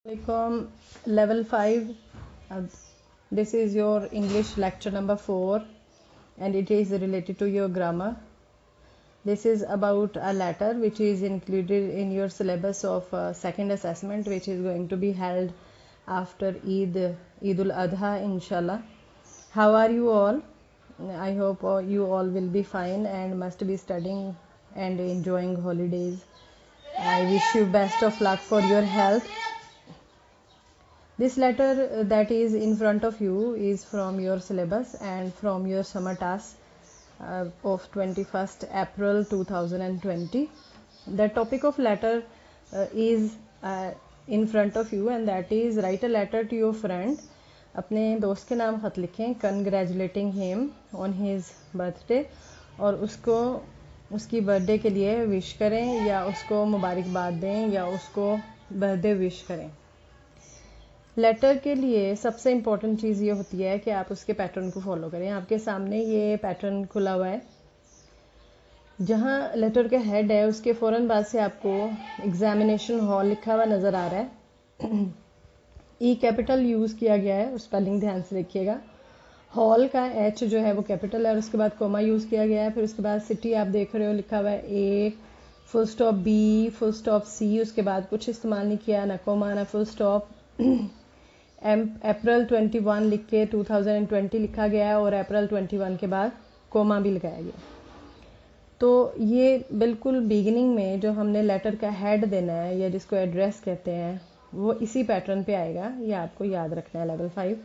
Assalamualaikum. Level 5. This is your English lecture number 4 and it is related to your grammar. This is about a letter which is included in your syllabus of second assessment, which is going to be held after Eidul Adha inshallah. How are you all? I hope you all will be fine and must be studying and enjoying holidays. I wish you best of luck for your health. This letter that is in front of you is from your syllabus and from your summer task of 21st April 2020. The topic of letter is in front of you and that is write a letter to your friend. अपने दोस्त के नाम ख़त लिखें congratulating him on his birthday और उसको उसकी birthday के लिए विश करें या उसको मुबारकबाद दें या उसको बर्थडे विश करें. लेटर के लिए सबसे इम्पोर्टेंट चीज़ ये होती है कि आप उसके पैटर्न को फॉलो करें. आपके सामने ये पैटर्न खुला हुआ है. जहाँ लेटर का हेड है उसके फ़ौरन बाद से आपको एग्जामिनेशन हॉल लिखा हुआ नज़र आ रहा है. ई कैपिटल यूज़ किया गया है, उस स्पेलिंग ध्यान से देखिएगा. हॉल का एच जो है वो कैपिटल है और उसके बाद कोमा यूज़ किया गया है. फिर उसके बाद सिटी आप देख रहे हो लिखा हुआ है A, full stop B, full stop C. उसके बाद कुछ इस्तेमाल नहीं किया, ना कोमा ना फुल स्टॉप. अप्रैल 21 लिख के 2020 लिखा गया है और अप्रैल 21 के बाद कोमा भी लगाया गया. तो ये बिल्कुल बिगिनिंग में जो हमने लेटर का हेड देना है या जिसको एड्रेस कहते हैं वो इसी पैटर्न पे आएगा. ये आपको याद रखना है लेवल 5.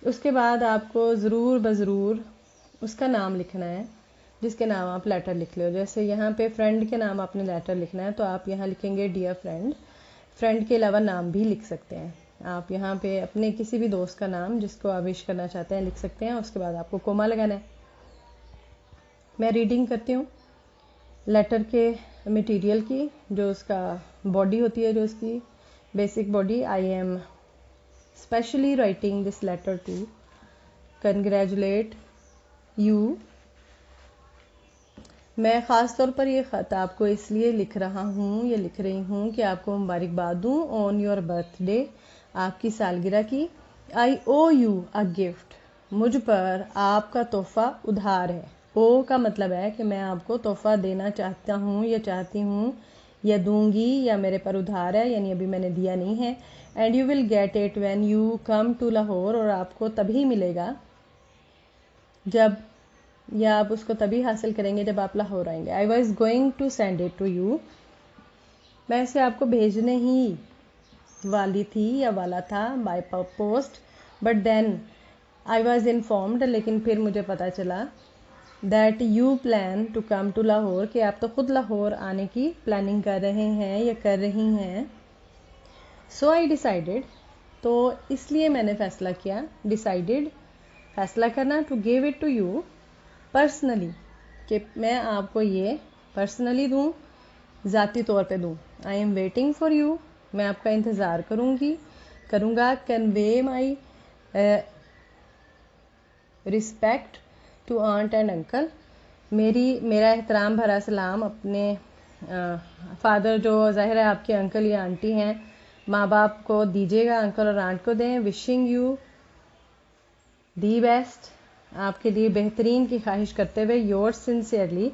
उसके बाद आपको ज़रूर बज़रूर उसका नाम लिखना है जिसके नाम आप लेटर लिख लो. जैसे यहाँ पे फ्रेंड के नाम आपने लेटर लिखना है तो आप यहाँ लिखेंगे डियर फ्रेंड. फ्रेंड के अलावा नाम भी लिख सकते हैं आप. यहाँ पे अपने किसी भी दोस्त का नाम जिसको आप विश करना चाहते हैं लिख सकते हैं. उसके बाद आपको कोमा लगाना है. मैं रीडिंग करती हूँ लेटर के मटेरियल की, जो उसका बॉडी होती है, जो उसकी basic body. I am specially writing this letter to congratulate you. मैं ख़ास तौर पर ये ख़त आपको इसलिए लिख रहा हूँ या लिख रही हूँ कि आपको मुबारकबाद दूँ ऑन योर बर्थडे, आपकी सालगिरह की. आई ओ यू अ गिफ्ट. मुझ पर आपका तोहफ़ा उधार है. ओ का मतलब है कि मैं आपको तोहफ़ा देना चाहता हूँ या चाहती हूँ या दूंगी या मेरे पर उधार है, यानी अभी मैंने दिया नहीं है. And you will get it when you come to Lahore. और आपको तभी मिलेगा जब, या आप उसको तभी हासिल करेंगे जब आप लाहौर आएंगे. I was going to send it to you. मैं इसे आपको भेजने ही वाली थी या वाला था by post. But then I was informed, लेकिन फिर मुझे पता चला that you plan to come to Lahore, कि आप तो खुद लाहौर आने की प्लानिंग कर रहे हैं या कर रही हैं. सो आई डिसाइडेड, तो इसलिए मैंने फ़ैसला किया. डिसाइडेड फैसला करना, to give it to you personally, कि मैं आपको ये पर्सनली दूँ, ज़ाती तौर पे दूँ. I am waiting for you, मैं आपका इंतज़ार करूँगा. Convey my respect to aunt and uncle. मेरा एहतराम भरा सलाम अपने फादर, जो ज़ाहिर है आपके अंकल या आंटी हैं, माँ बाप को दीजिएगा, अंकल और आंट को दें. विशिंग यू दी बेस्ट, आपके लिए बेहतरीन की ख्वाहिश करते हुए. योर सिंसियरली,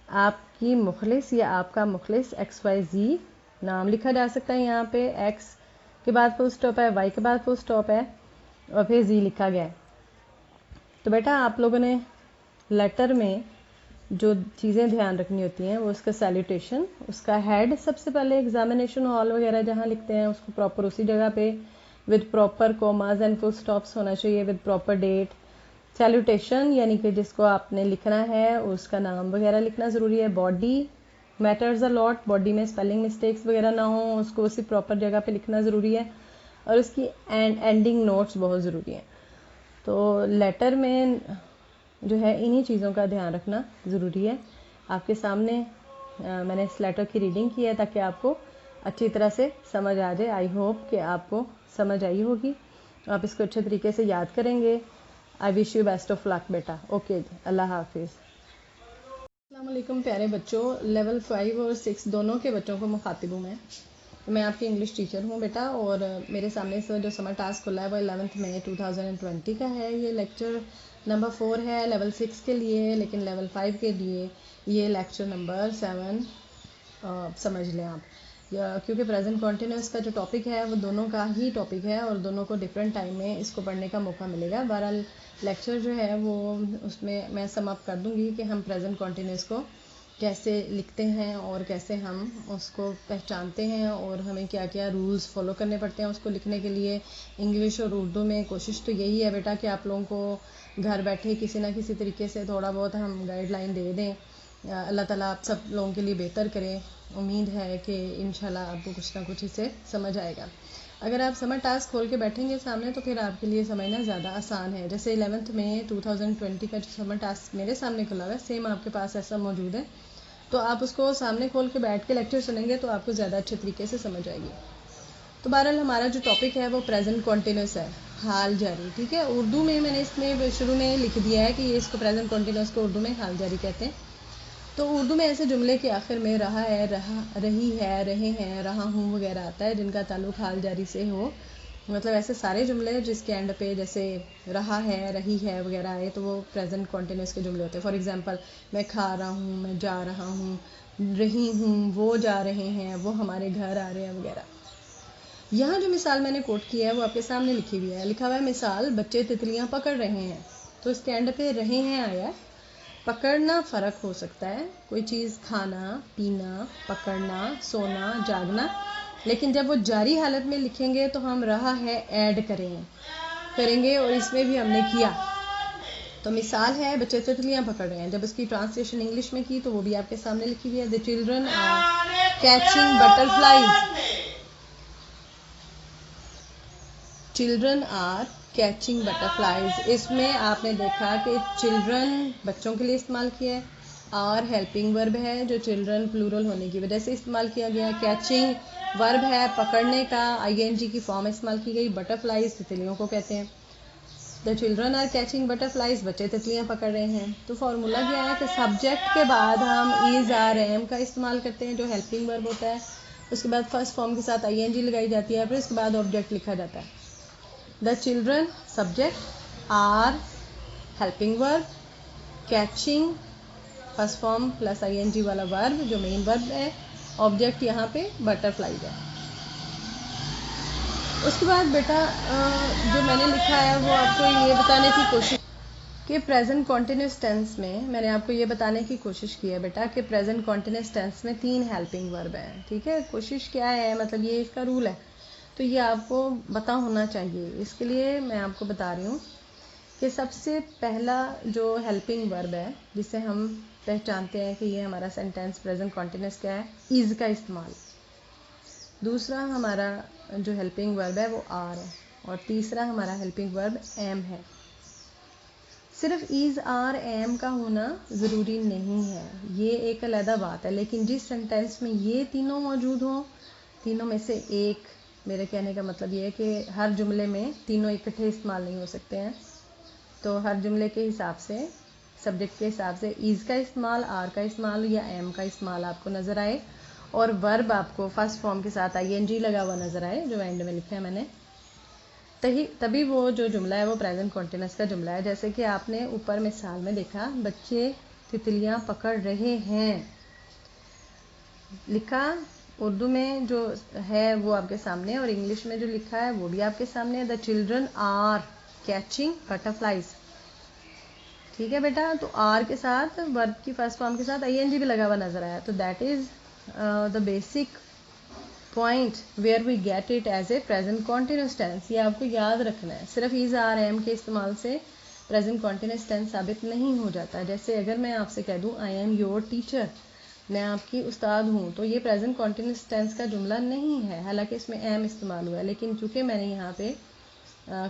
आपकी मुखलिस या आपका मुखलिस. XYZ नाम लिखा जा सकता है. यहाँ पे X के बाद फुल स्टॉप है, Y के बाद फुल स्टॉप है और फिर Z लिखा गया है. तो बेटा आप लोगों ने लेटर में जो चीज़ें ध्यान रखनी होती हैं वो उसका सैल्यूटेशन, उसका हेड, सबसे पहले एग्जामिनेशन हॉल वगैरह जहाँ लिखते हैं उसको प्रॉपर उसी जगह पे with proper commas and full stops होना चाहिए, विद प्रॉपर डेट. सैल्यूटेशन यानी कि जिसको आपने लिखना है उसका नाम वगैरह लिखना ज़रूरी है. Body matters a lot, body में स्पेलिंग मिस्टेक्स वगैरह ना हो, उसको उसी प्रॉपर जगह पे लिखना ज़रूरी है. और उसकी एंडिंग नोट्स बहुत ज़रूरी हैं. तो लेटर में जो है इन्हीं चीज़ों का ध्यान रखना ज़रूरी है. आपके सामने मैंने इस लेटर की रीडिंग की है ताकि आपको अच्छी तरह से समझ आ जाए. आई होप कि आपको समझ आई होगी, आप इसको अच्छे तरीके से याद करेंगे. I wish you best of luck बेटा. ओके जी, अल्लाह हाफिज़. अस्सलाम वालेकुम प्यारे बच्चों. लेवल 5 और 6 दोनों के बच्चों को मुखातिब हूँ मैं. मैं आपकी इंग्लिश टीचर हूँ बेटा, और मेरे सामने से जो समर टास्क खुला है वो 11 मई 2020 का है। ये लेक्चर नंबर 4 है लेवल 6 के लिए, लेकिन लेवल 5 के लिए ये लेक्चर नंबर 7 समझ लें आप। क्योंकि प्रेजेंट कॉन्टिन्यूस का जो टॉपिक है वो दोनों का ही टॉपिक है और दोनों को डिफरेंट टाइम में इसको पढ़ने का मौका मिलेगा। बहरहाल लेक्चर जो है वो उसमें मैं सम अप कर दूंगी कि हम प्रेजेंट कॉन्टिन्यूस को कैसे लिखते हैं और कैसे हम उसको पहचानते हैं और हमें क्या क्या रूल्स फॉलो करने पड़ते हैं उसको लिखने के लिए इंग्लिश और उर्दू में। कोशिश तो यही है बेटा कि आप लोगों को घर बैठे किसी ना किसी तरीके से थोड़ा बहुत हम गाइडलाइन दे दें। अल्लाह ताला आप सब लोगों के लिए बेहतर करे। उम्मीद है कि इंशाल्लाह आपको कुछ ना कुछ इससे समझ आएगा। अगर आप समर टास्क खोल के बैठेंगे सामने तो फिर आपके लिए समझना ज़्यादा आसान है। जैसे 11 मई 2020 का जो समर टास्क मेरे सामने खुला हुआ है, सेम आपके पास ऐसा मौजूद है, तो आप उसको सामने खोल के बैठ के लेक्चर सुनेंगे तो आपको ज़्यादा अच्छे तरीके से समझ आएगी। तो बहरहाल हमारा जो टॉपिक है वो प्रेजेंट कॉन्टिन्यूस है, हाल जारी। ठीक है, उर्दू में मैंने इसमें शुरू में लिख दिया है कि ये इसको प्रेजेंट कॉन्टिन्यूस को उर्दू में हाल जारी कहते हैं। तो उर्दू में ऐसे जुमले के आखिर में रहा है, रही है, रहे हैं, रहा हूँ वगैरह आता है जिनका ताल्लुक हाल जारी से हो। मतलब ऐसे सारे जुमले जिसके एंड पे जैसे रहा है, रही है वगैरह आए तो वो प्रेजेंट कॉन्टिन्यूस के जुमले होते हैं। फॉर एग्जांपल, मैं खा रहा हूँ, मैं जा रहा हूँ, रही हूँ, वो जा रहे हैं, वो हमारे घर आ रहे हैं वगैरह। यहाँ जो मिसाल मैंने कोट की है वो आपके सामने लिखी हुई है। लिखा हुआ है मिसाल, बच्चे तितलियाँ पकड़ रहे हैं। तो इसके एंड पे रहे हैं आया। पकड़ना फ़र्क हो सकता है, कोई चीज़ खाना, पीना, पकड़ना, सोना, जागना, लेकिन जब वो जारी हालत में लिखेंगे तो हम रहा है ऐड करेंगे और इसमें भी हमने किया। तो मिसाल है बच्चे तितलियां पकड़ रहे हैं। जब उसकी ट्रांसलेशन इंग्लिश में की तो वो भी आपके सामने लिखी हुई है। The children are catching butterflies. Children are catching butterflies. इसमें आपने देखा कि चिल्ड्रन बच्चों के लिए इस्तेमाल किया है, और हेल्पिंग वर्ब है जो चिल्ड्रन प्लूरल होने की वजह से इस्तेमाल किया गया। कैचिंग वर्ब है पकड़ने का, आईएनजी की फॉर्म इस्तेमाल की गई। बटरफ्लाइज तितलियों को कहते हैं। The children are catching butterflies, बच्चे तितलियां पकड़ रहे हैं। तो फॉर्मूला क्या है कि सब्जेक्ट के बाद हम इज आर एम का इस्तेमाल करते हैं जो हेल्पिंग वर्ब होता है। उसके बाद फर्स्ट फॉर्म के साथ आईएनजी लगाई जाती है, फिर उसके बाद ऑब्जेक्ट लिखा जाता है। The children subject, are helping verb, catching first form plus ing वाला वर्ब जो मेन वर्ब है, ऑब्जेक्ट यहाँ पे बटरफ्लाई है। उसके बाद बेटा जो मैंने लिखा है वो आपको ये बताने की कोशिश कि प्रेजेंट कॉन्टिन्यूस टेंस में मैंने आपको ये बताने की कोशिश की है बेटा कि प्रेजेंट कॉन्टिन्यूस टेंस में 3 हेल्पिंग वर्ब हैं। ठीक है, कोशिश क्या है, मतलब ये इसका रूल है, तो ये आपको पता होना चाहिए। इसके लिए मैं आपको बता रही हूँ कि सबसे पहला जो हेल्पिंग वर्ब है जिसे हम पहचानते हैं कि ये हमारा सेंटेंस प्रेजेंट कॉन्टिन्यूस क्या है, इज़ का इस्तेमाल। दूसरा हमारा जो हेल्पिंग वर्ब है वो आर है, और तीसरा हमारा हेल्पिंग वर्ब एम है। सिर्फ इज़ आर एम का होना ज़रूरी नहीं है, ये एक अलग बात है, लेकिन जिस सेंटेंस में ये तीनों मौजूद हों, तीनों में से एक, मेरे कहने का मतलब ये है कि हर जुमले में तीनों इकट्ठे इस्तेमाल नहीं हो सकते हैं। तो हर जुमले के हिसाब से, सब्जेक्ट के हिसाब से इज़ का इस्तेमाल, आर का इस्तेमाल या एम का इस्तेमाल आपको नज़र आए, और वर्ब आपको फर्स्ट फॉर्म के साथ आईएनजी लगा हुआ नज़र आए जो एंड में लिखा है मैंने, तभी वो जो जुमला है वो प्रेजेंट कॉन्टिन्यूस का जुमला है। जैसे कि आपने ऊपर मिसाल में देखा, बच्चे तितलियां पकड़ रहे हैं, लिखा उर्दू में जो है वो आपके सामने, और इंग्लिश में जो लिखा है वो भी आपके सामने। The children are catching butterflies. ठीक है बेटा, तो आर के साथ वर्ब की फर्स्ट फॉर्म के साथ आईएनजी भी लगा हुआ नजर आया, तो that is the basic point where we get it as a present continuous tense. ये आपको याद रखना है। सिर्फ इज आर एम के इस्तेमाल से प्रेजेंट कॉन्टिन्यूस टेंस साबित नहीं हो जाता। जैसे अगर मैं आपसे कह दूं आई एम योर टीचर, मैं आपकी उस्ताद हूँ, तो ये प्रेजेंट कॉन्टिन्यूस टेंस का जुमला नहीं है, हालांकि इसमें एम इस्तेमाल हुआ है, लेकिन चूंकि मैंने यहाँ पे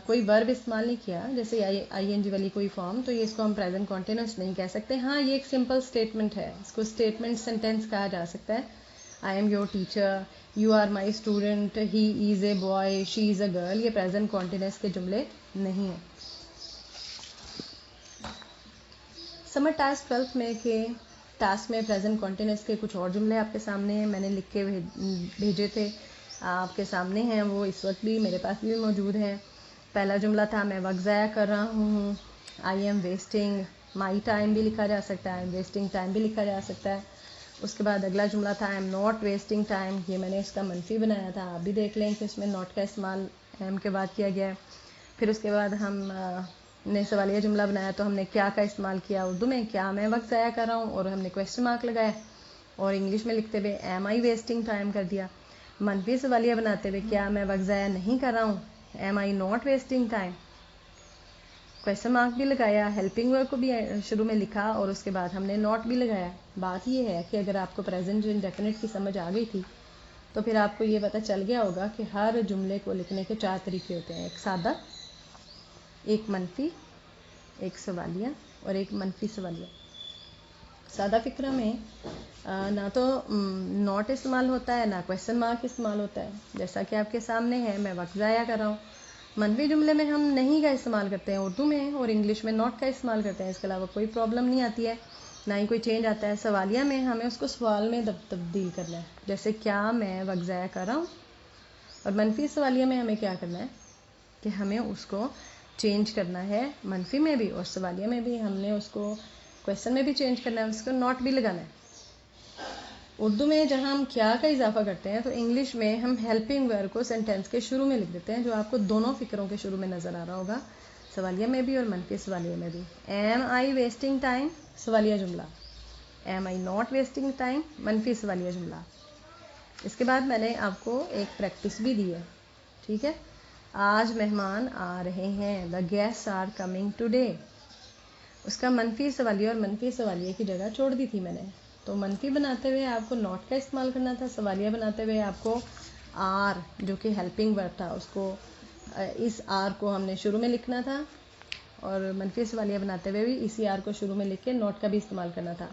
कोई वर्ब इस्तेमाल नहीं किया, जैसे आईएनजी वाली कोई फॉर्म, तो ये इसको हम प्रेजेंट कॉन्टिन्यूस नहीं कह सकते। हाँ, ये एक सिंपल स्टेटमेंट है, इसको स्टेटमेंट सेंटेंस कहा जा सकता है। I am your teacher, you are my student, he is a boy, she is a girl, ये प्रेजेंट कॉन्टिन्यूस के जुमले नहीं हैं। समर टास्क 12 में के टास्क में प्रेजेंट कॉन्टिन्यूस के कुछ और जुमले आपके सामने मैंने लिख के भेजे थे। आपके सामने हैं, वो इस वक्त भी मेरे पास भी मौजूद हैं। पहला जुमला था मैं वक्त ज़ाया कर रहा हूँ, I am wasting my time भी लिखा जा सकता है, आई एम वेस्टिंग टाइम भी लिखा जा सकता है। उसके बाद अगला जुमला था I am not wasting time, ये मैंने इसका मनफी बनाया था, आप भी देख लें कि इसमें नॉट का इस्तेमाल एम के बाद किया गया है। फिर उसके बाद हम ने सवालिया जुमला बनाया, तो हमने क्या का इस्तेमाल किया उर्दू में, क्या मैं वक्त ज़ाया कर रहा हूँ, और हमने क्वेश्चन मार्क लगाया, और इंग्लिश में लिखते हुए एम आई वेस्टिंग टाइम कर दिया। मनफी सवालिया बनाते हुए क्या मैं वक्त ज़ाया नहीं कर रहा हूँ, am I not wasting time, question mark भी लगाया, हेल्पिंग वर्ब को भी शुरू में लिखा, और उसके बाद हमने नॉट भी लगाया। बात यह है कि अगर आपको प्रेजेंट इंडेफिनिट की समझ आ गई थी तो फिर आपको ये पता चल गया होगा कि हर जुमले को लिखने के 4 तरीके होते हैं, एक सादा, एक मनफी, एक सवालिया और एक मनफी सवालिया। सादा फिक्रा में ना तो नॉट इस्तेमाल होता है, ना क्वेश्चन मार्क इस्तेमाल होता है, जैसा कि आपके सामने है, मैं वक्त ज़ाया कर रहा हूँ। मनफी जुमले में हम नहीं का इस्तेमाल करते हैं उर्दू में, और इंग्लिश में नॉट का इस्तेमाल करते हैं, इसके अलावा कोई प्रॉब्लम नहीं आती है, ना ही कोई चेंज आता है। सवालिया में हमें उसको सवाल में तब्दील करना है, जैसे क्या मैं वक्त ज़ाया कर रहा हूँ, और मनफी सवालिया में हमें क्या करना है कि हमें उसको चेंज करना है, मनफी में भी और सवालिया में भी हमने उसको क्वेश्चन में भी चेंज करना है, उसको नॉट भी लगाना है। उर्दू में जहाँ हम क्या का इजाफा करते हैं, तो इंग्लिश में हम हेल्पिंग वर्ब को सेंटेंस के शुरू में लिख देते हैं, जो आपको दोनों फिक्रों के शुरू में नज़र आ रहा होगा, सवालिया में भी और मनफी सवालिया में भी। एम आई वेस्टिंग टाइम सवालिया जुमला, am I not wasting time मनफी सवालिया जुमला। इसके बाद मैंने आपको एक प्रैक्टिस भी दी है, ठीक है। आज मेहमान आ रहे हैं, the guests are coming today, उसका मनफी सवालिया और मनफी सवालिया की जगह छोड़ दी थी मैंने। तो मनफी बनाते हुए आपको नॉट का इस्तेमाल करना था, सवालिया बनाते हुए आपको आर जो कि हेल्पिंग वर्ब था उसको, इस आर को हमने शुरू में लिखना था, और मनफी सवालिया बनाते हुए भी इसी आर को शुरू में लिख के नॉट का भी इस्तेमाल करना था।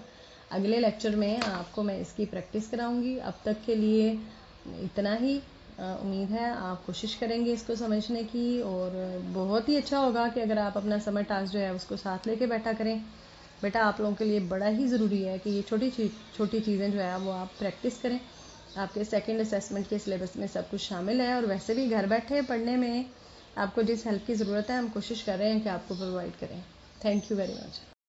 अगले लेक्चर में आपको मैं इसकी प्रैक्टिस कराऊंगी। अब तक के लिए इतना ही। उम्मीद है आप कोशिश करेंगे इसको समझने की, और बहुत ही अच्छा होगा कि अगर आप अपना समर टास्क जो है उसको साथ लेके बैठा करें। बेटा आप लोगों के लिए बड़ा ही ज़रूरी है कि ये छोटी चीज़ें जो है वो आप प्रैक्टिस करें। आपके सेकंड असेसमेंट के सिलेबस में सब कुछ शामिल है, और वैसे भी घर बैठे पढ़ने में आपको जिस हेल्प की ज़रूरत है हम कोशिश कर रहे हैं कि आपको प्रोवाइड करें। Thank you very much.